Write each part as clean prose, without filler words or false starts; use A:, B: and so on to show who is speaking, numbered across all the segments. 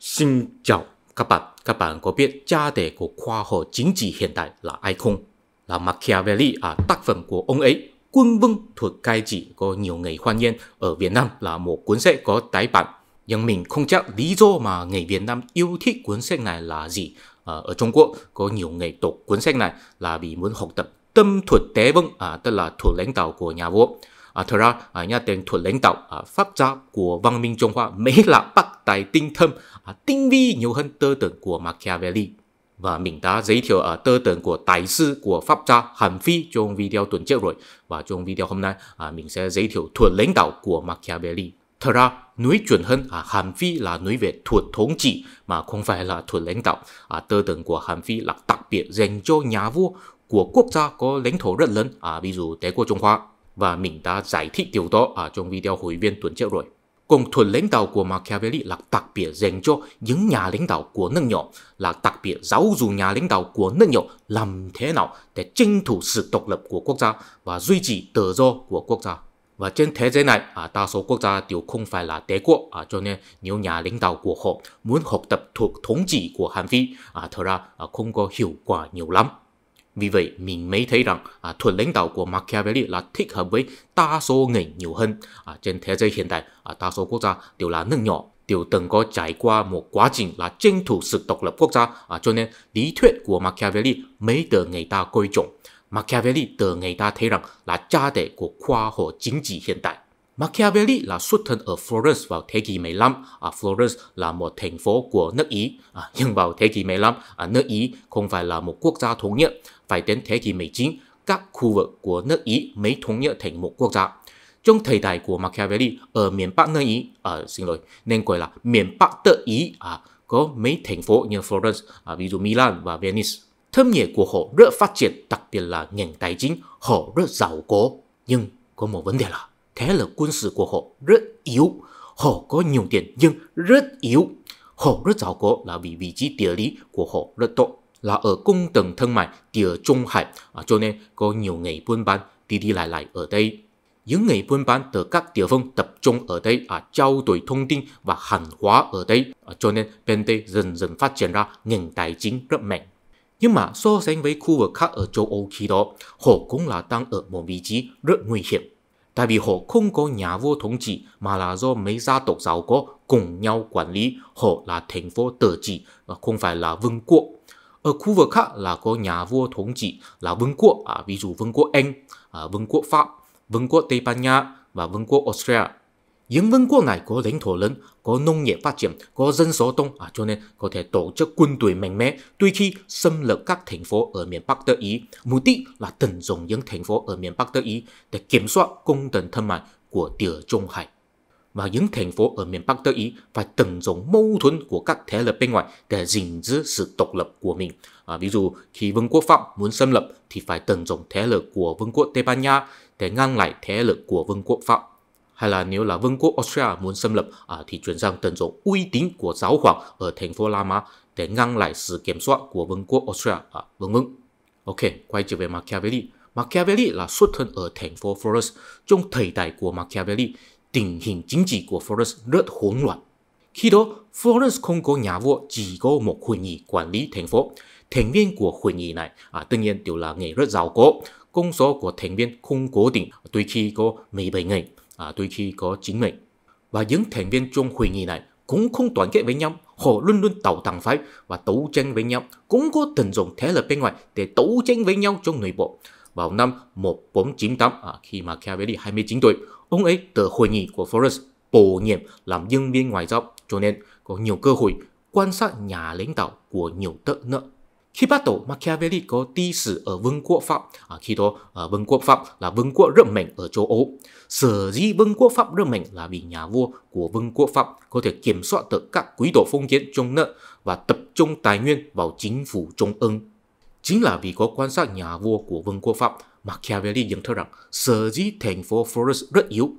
A: Xin chào các bạn có biết cha đẻ của khoa học chính trị hiện đại là ai không? Là Machiavelli, tác phẩm của ông ấy, Quân vương thuật cai trị có nhiều người hoan nghênh ở Việt Nam là một cuốn sách có tái bản. Nhưng mình không chắc lý do mà người Việt Nam yêu thích cuốn sách này là gì. Ở Trung Quốc có nhiều người đọc cuốn sách này là vì muốn học tập tâm thuật tế vâng, tức là thuật lãnh đạo của nhà vua. Thật ra, nhà tên thuật lãnh đạo pháp gia của văn minh Trung Hoa mới là bắc tài tinh thâm, tinh vi nhiều hơn tư tưởng của Machiavelli. Và mình đã giới thiệu tư tưởng của đại sư của pháp gia Hàn Phi trong video tuần trước rồi. Và trong video hôm nay, mình sẽ giới thiệu thuật lãnh đạo của Machiavelli. Thật ra, nói chuẩn hơn, Hàn Phi là nói về thuật thống trị mà không phải là thuật lãnh đạo. Tư tưởng của Hàn Phi là đặc biệt dành cho nhà vua của quốc gia có lãnh thổ rất lớn, ví dụ Đế quốc Trung Hoa. Và mình đã giải thích điều đó trong video hội viên tuần trước rồi. Còn thuật lãnh đạo của Machiavelli là đặc biệt dành cho những nhà lãnh đạo của nước nhỏ, là đặc biệt giáo dục nhà lãnh đạo của nước nhỏ làm thế nào để tranh thủ sự độc lập của quốc gia và duy trì tự do của quốc gia. Và trên thế giới này, đa số quốc gia đều không phải là đế quốc, cho nên nếu nhà lãnh đạo của họ muốn học tập thuật thống trị của Hàn Phi, thật ra không có hiệu quả nhiều lắm. Vì vậy, mình mới thấy rằng thuật lãnh đạo của Machiavelli là thích hợp với đa số người nhiều hơn. Trên thế giới hiện tại, đa số quốc gia đều là nước nhỏ, đều từng có trải qua một quá trình là tranh thủ sự độc lập quốc gia, cho nên lý thuyết của Machiavelli mới được người ta coi trọng. Machiavelli được người ta thấy rằng là cha đẻ của khoa học chính trị hiện tại. Machiavelli là xuất thân ở Florence vào thế kỷ 15. Florence là một thành phố của nước Ý. Nhưng vào thế kỷ 15, nước Ý không phải là một quốc gia thống nhất. Phải đến thế kỷ 19, các khu vực của nước Ý mới thống nhất thành một quốc gia. Trong thời đại của Machiavelli, ở miền Bắc nước Ý, nên gọi là miền Bắc nước Ý, có mấy thành phố như Florence, ví dụ Milan và Venice. Thâm nghiệp của họ rất phát triển, đặc biệt là ngành tài chính, họ rất giàu có. Nhưng có một vấn đề là thế lực quân sự của họ rất yếu. Họ có nhiều tiền nhưng rất yếu. Họ rất giàu có là vì vị trí địa lý của họ rất tốt, là ở cung tầng thương mại địa Trung Hải, cho nên có nhiều người buôn bán đi lại ở đây. Những người buôn bán từ các địa phương tập trung ở đây, trao đổi thông tin và hàng hóa ở đây, cho nên bên đây dần dần phát triển ra ngành tài chính rất mạnh. Nhưng mà so sánh với khu vực khác ở châu Âu khi đó, họ cũng là đang ở một vị trí rất nguy hiểm. Tại vì họ không có nhà vua thống trị mà là do mấy gia tộc giàu có cùng nhau quản lý, họ là thành phố tự trị và không phải là vương quốc. Ở khu vực khác là có nhà vua thống trị là vương quốc, ví dụ vương quốc Anh, vương quốc Pháp, vương quốc Tây Ban Nha và vương quốc Australia. Những vương quốc này có lãnh thổ lớn, có nông nghiệp phát triển, có dân số đông, cho nên có thể tổ chức quân đội mạnh mẽ, tuy khi xâm lược các thành phố ở miền Bắc nước Ý. Mục đích là tận dụng những thành phố ở miền Bắc nước Ý để kiểm soát cung tầng thương mại của địa Trung Hải. Và những thành phố ở miền Bắc nước Ý phải tận dụng mâu thuẫn của các thế lực bên ngoài để gìn giữ sự độc lập của mình. Ví dụ khi vương quốc Pháp muốn xâm lược thì phải tận dụng thế lực của vương quốc Tây Ban Nha để ngăn lại thế lực của vương quốc Pháp. Hay là nếu là vương quốc Australia muốn xâm lược thì chuyển sang tận dụng uy tín của giáo hoàng ở thành phố La Mã để ngăn lại sự kiểm soát của vương quốc Australia. Ok, quay trở về Machiavelli. Machiavelli là xuất thân ở thành phố Florence. Trong thời đại của Machiavelli, tình hình chính trị của Florence rất hỗn loạn. Khi đó, Florence không có nhà vua, chỉ có một hội nghị quản lý thành phố. Thành viên của hội nghị này tất nhiên đều là người rất giàu có. Công số của thành viên không cố định, đôi khi có 17 người, đôi khi có 9 người. Và những thành viên trong hội nghị này cũng không đoàn kết với nhau, họ luôn luôn tạo đảng phái và đấu tranh với nhau, cũng có tận dụng thế lực bên ngoài để đấu tranh với nhau trong nội bộ. Vào năm 1498, khi Machiavelli 29 tuổi, ông ấy từ hội nghị của Florence bổ nhiệm làm nhân viên ngoại giao, cho nên có nhiều cơ hội quan sát nhà lãnh đạo của nhiều đất nước. Khi bắt đầu, Machiavelli có đi sử ở vương quốc Pháp. Khi đó, vương quốc Pháp là vương quốc rất mạnh ở châu Âu. Sở dĩ vương quốc Pháp rất mạnh là vì nhà vua của vương quốc Pháp có thể kiểm soát được các quý tộc phong kiến trong nước và tập trung tài nguyên vào chính phủ trung ương. Chính là vì có quan sát nhà vua của vương quốc Pháp, Machiavelli nhận thức rằng sở dĩ thành phố Florence rất yếu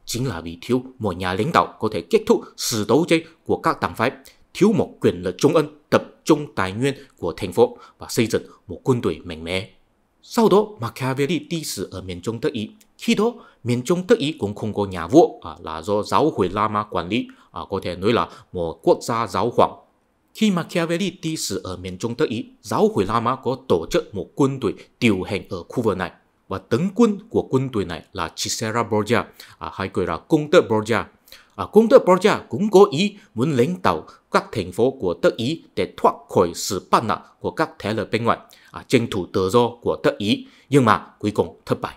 A: chính là vì thiếu một nhà lãnh đạo có thể kết thúc sự đấu tranh của các đảng phái, thiếu một quyền lực trung ương tập trung tài nguyên của thành phố và xây dựng một quân đội mạnh mẽ. Sau đó Machiavelli đi sự ở miền Trung Đức Ý. Khi đó miền Trung Đức Ý cũng không có nhà vua, là do giáo hội La Mã quản lý, có thể nói là một quốc gia giáo hoàng. Khi Machiavelli đi sự ở miền Trung Đức Ý, giáo hội La Mã có tổ chức một quân đội điều hành ở khu vực này, và tướng quân của quân đội này là Cesare Borgia, hay gọi là công tước Borgia. Công tước Borgia cũng có ý muốn lãnh đạo các thành phố của Đức Ý để thoát khỏi sự bắt nạt của các thế lực bên ngoài, tranh thủ tự do của Đức Ý, nhưng mà cuối cùng thất bại.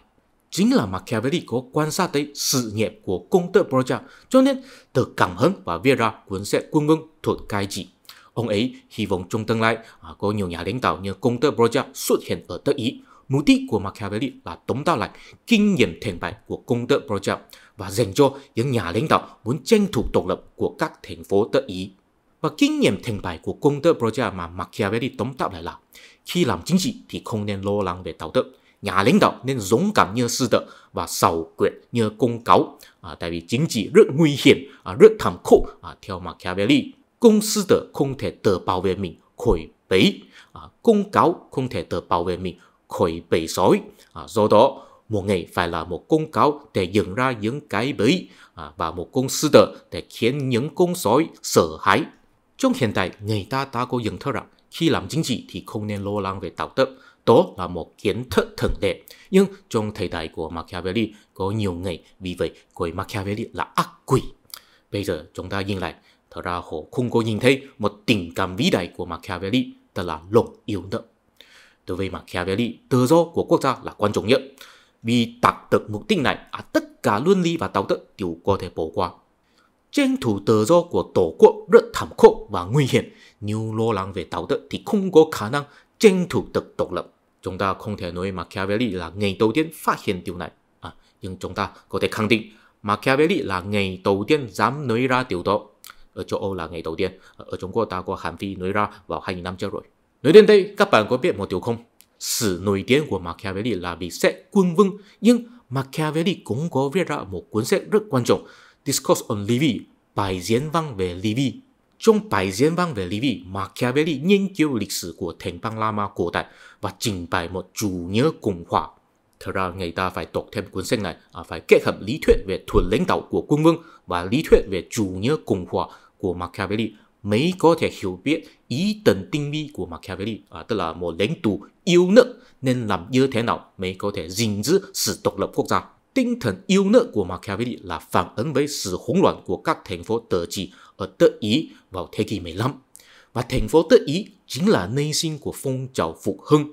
A: Chính là Machiavelli có quan sát thấy sự nghiệp của công tước Borgia, cho nên từ cảm hứng và viết ra cuốn sách Quân Vương thuật cai trị. Ông ấy hy vọng trong tương lai có nhiều nhà lãnh đạo như công tước Borgia xuất hiện ở Đức Ý. Mục đích của Machiavelli là tóm tắt lại kinh nghiệm thành bại của công tước Borgia và dành cho những nhà lãnh đạo muốn tranh thủ độc lập của các thành phố Đức Ý. Và kinh nghiệm thành bại của công tước Borgia mà Machiavelli tóm tắt lại là khi làm chính trị thì không nên lo lắng về đạo đức. Nhà lãnh đạo nên dũng cảm như sư tử và xảo quyệt như công cáo. Tại vì chính trị rất nguy hiểm, rất thảm khốc. Theo Machiavelli, công sư tử không thể tự bảo vệ mình khỏi bẫy, công cáo không thể tự bảo vệ mình khỏi bầy sói. Do đó, một ngày phải là một công cáo để dựng ra những cái bẫy, và một con sư tử để khiến những con sói sợ hãi. Trong hiện tại, người ta đã có nhận thức rằng khi làm chính trị thì không nên lo lắng về đạo đức. Đó là một kiến thức thường lệ. Nhưng trong thời đại của Machiavelli có nhiều người vì vậy gọi Machiavelli là ác quỷ. Bây giờ chúng ta nhìn lại, thật ra họ không có nhìn thấy một tình cảm vĩ đại của Machiavelli, đó là lòng yêu nước. Đối với Machiavelli, tự do của quốc gia là quan trọng nhất. Vì đạt được mục đích này, tất cả luân lý và đạo đức đều có thể bỏ qua. Tranh thủ tự do của tổ quốc rất thảm khốc và nguy hiểm. Nếu lo lắng về đạo đức thì không có khả năng tranh thủ được độc lập. Chúng ta không thể nói Machiavelli là người đầu tiên phát hiện điều này. Nhưng chúng ta có thể khẳng định Machiavelli là người đầu tiên dám nói ra điều đó. Ở châu Âu là ngày đầu tiên, ở Trung Quốc ta có Hàn Phi nói ra vào 2.000 năm trước rồi. Nói đến đây, các bạn có biết một điều không? Sự nổi tiếng của Machiavelli là vì sách Quân Vương, nhưng Machiavelli cũng có viết ra một cuốn sách rất quan trọng, Discourse on Livy, bài diễn văn về Livy. Trong bài diễn văn về Livy, Machiavelli nghiên cứu lịch sử của thành bang La Mã cổ đại và trình bày một chủ nghĩa Cộng hòa. Thật ra người ta phải đọc thêm cuốn sách này, phải kết hợp lý thuyết về thuật lãnh đạo của Quân Vương và lý thuyết về chủ nghĩa Cộng hòa của Machiavelli mới có thể hiểu biết ý tưởng tinh vi của Machiavelli, tức là một lãnh tụ yêu nước nên làm như thế nào mới có thể gìn giữ sự độc lập quốc gia. Tinh thần yêu nước của Machiavelli là phản ứng với sự hỗn loạn của các thành phố tự trị ở Đức Ý vào thế kỷ 15. Và thành phố Đức Ý chính là nơi sinh của phong trào phục hưng.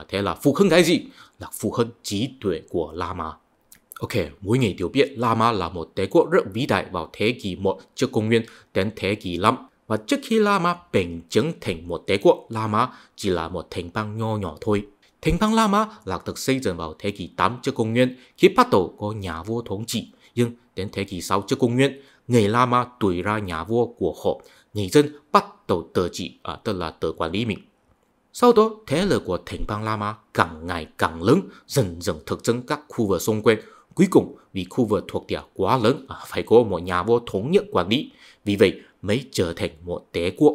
A: Thế là phục hưng cái gì? Là phục hưng trí tuệ của La Mã. Ok, mỗi người đều biết La Mã là một đế quốc rất vĩ đại vào thế kỷ 1 trước công nguyên đến thế kỷ 5. Và trước khi La Mã bình chứng thành một đế quốc, La Mã chỉ là một thành bang nho nhỏ thôi. Thành bang La Mã là được xây dựng vào thế kỷ 8 trước công nguyên khi bắt đầu có nhà vua thống trị. Nhưng đến thế kỷ 6 trước công nguyên, người La Mã đuổi ra nhà vua của họ, người dân bắt đầu tự trị, tức là tự quản lý mình. Sau đó, thế lực của thành bang La Mã càng ngày càng lớn, dần dần thực dân các khu vực xung quanh. Cuối cùng, vì khu vực thuộc địa quá lớn, phải có một nhà vua thống nhất quản lý. Vì vậy, mới trở thành một đế quốc.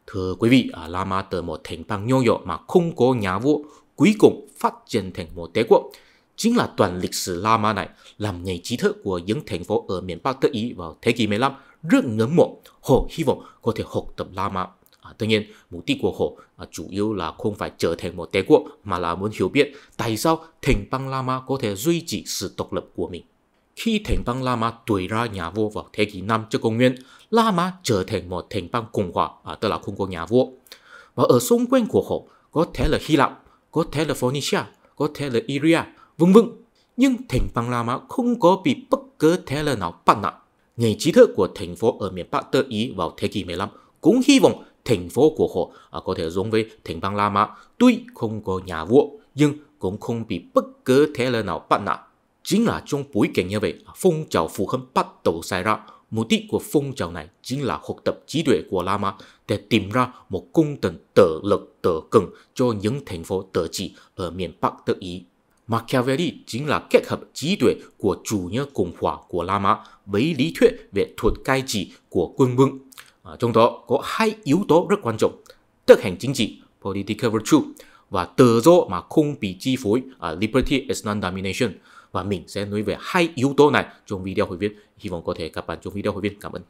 A: Thưa quý vị, La Mã từ một thành bang nho nhỏ mà không có nhà vua, cuối cùng phát triển thành một đế quốc. Chính là toàn lịch sử La Mã này làm người trí thức của những thành phố ở miền Bắc Đức Ý vào thế kỷ 15 rất ngưỡng mộ. Họ hy vọng có thể học tập La Mã. Tuy nhiên, mục đích của họ chủ yếu là không phải trở thành một đế quốc mà là muốn hiểu biết tại sao thành bang La Mã có thể duy trì sự độc lập của mình. Khi thành bang La Mã đuổi ra nhà vua vào thế kỷ 5 trước công nguyên, La Mã trở thành một thành bang Cộng hòa, tức là không có nhà vua. Và ở xung quanh của họ có thể là Hy Lạp, có thể là Phoenicia, có thể là Illyria, vân vân. Nhưng thành bang La Mã không có bị bất cứ thế lực nào bắt nạt. Người trí thức của thành phố ở miền Bắc Đức Ý vào thế kỷ 15 cũng hy vọng thành phố của họ có thể giống với thành bang La Mã, tuy không có nhà vua nhưng cũng không bị bất cứ thế lực nào bắt nạt. Chính là trong bối cảnh như vậy, phong trào phục hưng bắt đầu xảy ra. Mục đích của phong trào này chính là học tập trí tuệ của La Mã để tìm ra một cung tần tự lực tự cường cho những thành phố tự trị ở miền Bắc Đức Ý. Machiavelli chính là kết hợp trí tuệ của chủ nghĩa Cộng hòa của La Mã với lý thuyết về thuật cai trị của Quân Vương. Trong đó có hai yếu tố rất quan trọng: thực hành chính trị, political virtue, và tự do mà không bị chi phối, liberty is non-domination. Và mình sẽ nói về hai yếu tố này trong video hội viên. Hy vọng có thể các bạn trong video hội viên. Cảm ơn.